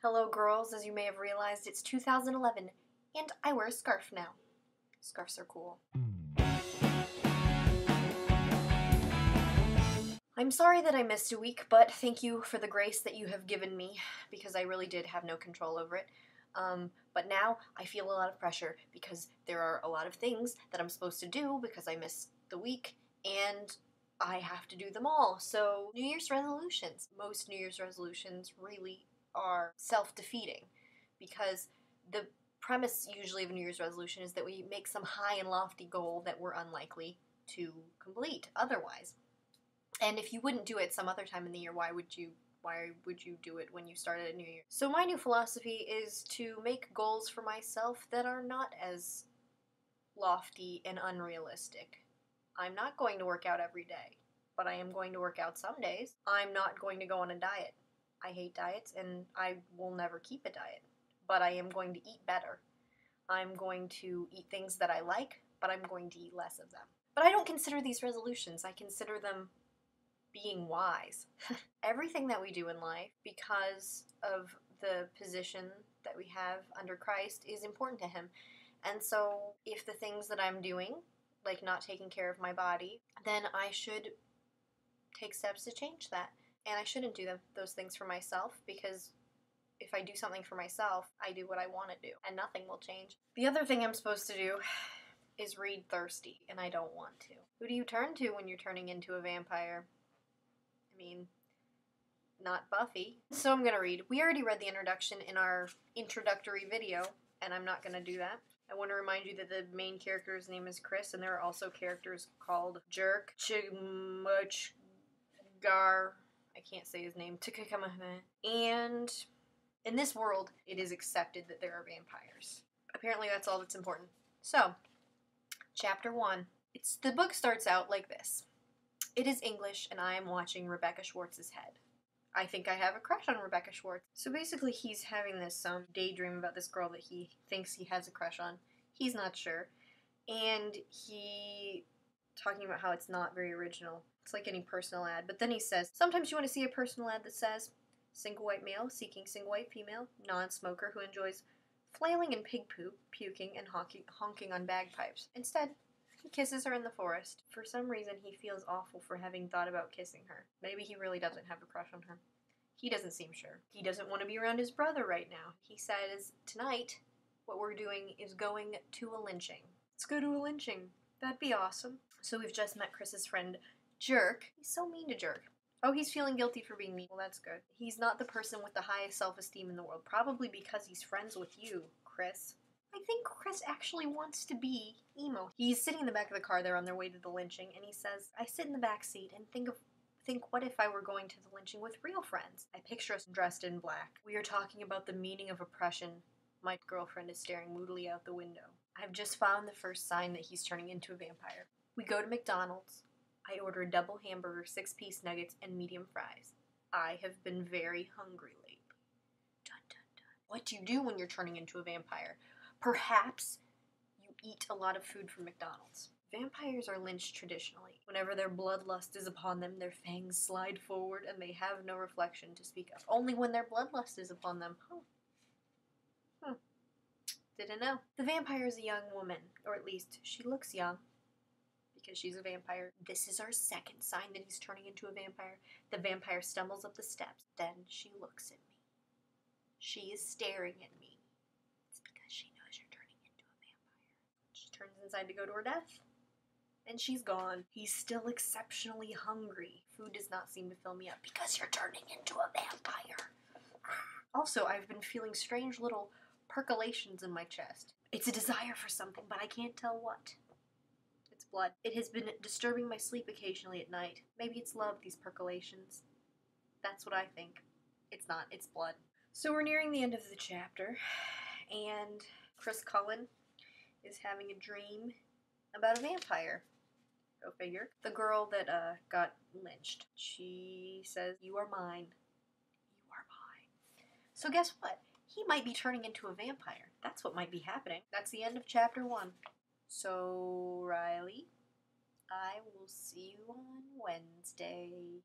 Hello girls, as you may have realized, it's 2011, and I wear a scarf now. Scarves are cool. I'm sorry that I missed a week, but thank you for the grace that you have given me, because I really did have no control over it. But now I feel a lot of pressure, because there are a lot of things that I'm supposed to do because I missed the week, and I have to do them all. So, New Year's resolutions. Most New Year's resolutions really are self-defeating, because the premise usually of a New Year's resolution is that we make some high and lofty goal that we're unlikely to complete otherwise. And if you wouldn't do it some other time in the year, why would you do it when you started a new year? So my new philosophy is to make goals for myself that are not as lofty and unrealistic. I'm not going to work out every day, but I am going to work out some days. I'm not going to go on a diet. I hate diets, and I will never keep a diet. But I am going to eat better. I'm going to eat things that I like, but I'm going to eat less of them. But I don't consider these resolutions. I consider them being wise. Everything that we do in life, because of the position that we have under Christ, is important to Him. And so if the things that I'm doing, like not taking care of my body, then I should take steps to change that. And I shouldn't do those things for myself, because if I do something for myself, I do what I want to do, and nothing will change. The other thing I'm supposed to do is read thirsty, and I don't want to. Who do you turn to when you're turning into a vampire? I mean, not Buffy. So I'm gonna read. We already read the introduction in our introductory video, and I'm not gonna do that. I want to remind you that the main character's name is Chris, and there are also characters called Jerk, Gar, I can't say his name, and in this world, it is accepted that there are vampires. Apparently that's all that's important. So, Chapter 1. The book starts out like this. It is English, and I am watching Rebecca Schwartz's head. I think I have a crush on Rebecca Schwartz. So basically he's having this daydream about this girl that he thinks he has a crush on. He's not sure. And he talking about how it's not very original. It's like any personal ad. But then he says, sometimes you want to see a personal ad that says, single white male seeking single white female, non-smoker who enjoys flailing in pig poop, puking, and honking on bagpipes. Instead, he kisses her in the forest. For some reason, he feels awful for having thought about kissing her. Maybe he really doesn't have a crush on her. He doesn't seem sure. He doesn't want to be around his brother right now. He says, tonight, what we're doing is going to a lynching. Let's go to a lynching. That'd be awesome. So we've just met Chris's friend, Jerk. He's so mean to Jerk. Oh, he's feeling guilty for being mean. Well, that's good. He's not the person with the highest self-esteem in the world, probably because he's friends with you, Chris. I think Chris actually wants to be emo. He's sitting in the back of the car. They're on their way to the lynching, and he says, I sit in the back seat and think, what if I were going to the lynching with real friends? I picture us dressed in black. We are talking about the meaning of oppression. My girlfriend is staring moodily out the window. I've just found the first sign that he's turning into a vampire. We go to McDonald's. I order a double hamburger, 6-piece nuggets, and medium fries. I have been very hungry lately. Dun, dun, dun. What do you do when you're turning into a vampire? Perhaps you eat a lot of food from McDonald's. Vampires are lynched traditionally. Whenever their bloodlust is upon them, their fangs slide forward and they have no reflection to speak of. Only when their bloodlust is upon them. Didn't know. The vampire is a young woman, or at least she looks young, because she's a vampire. This is our second sign that he's turning into a vampire. The vampire stumbles up the steps. Then she looks at me. She is staring at me. It's because she knows you're turning into a vampire. She turns inside to go to her death, and she's gone. He's still exceptionally hungry. Food does not seem to fill me up because you're turning into a vampire. Also, I've been feeling strange little percolations in my chest. It's a desire for something, but I can't tell what. It's blood. It has been disturbing my sleep occasionally at night. Maybe it's love, these percolations. That's what I think. It's not. It's blood. So we're nearing the end of the chapter, and Chris Cullen is having a dream about a vampire. Go figure. The girl that got lynched. She says, you are mine. You are mine. So guess what? He might be turning into a vampire. That's what might be happening. That's the end of Chapter 1. So, Riley, I will see you on Wednesday.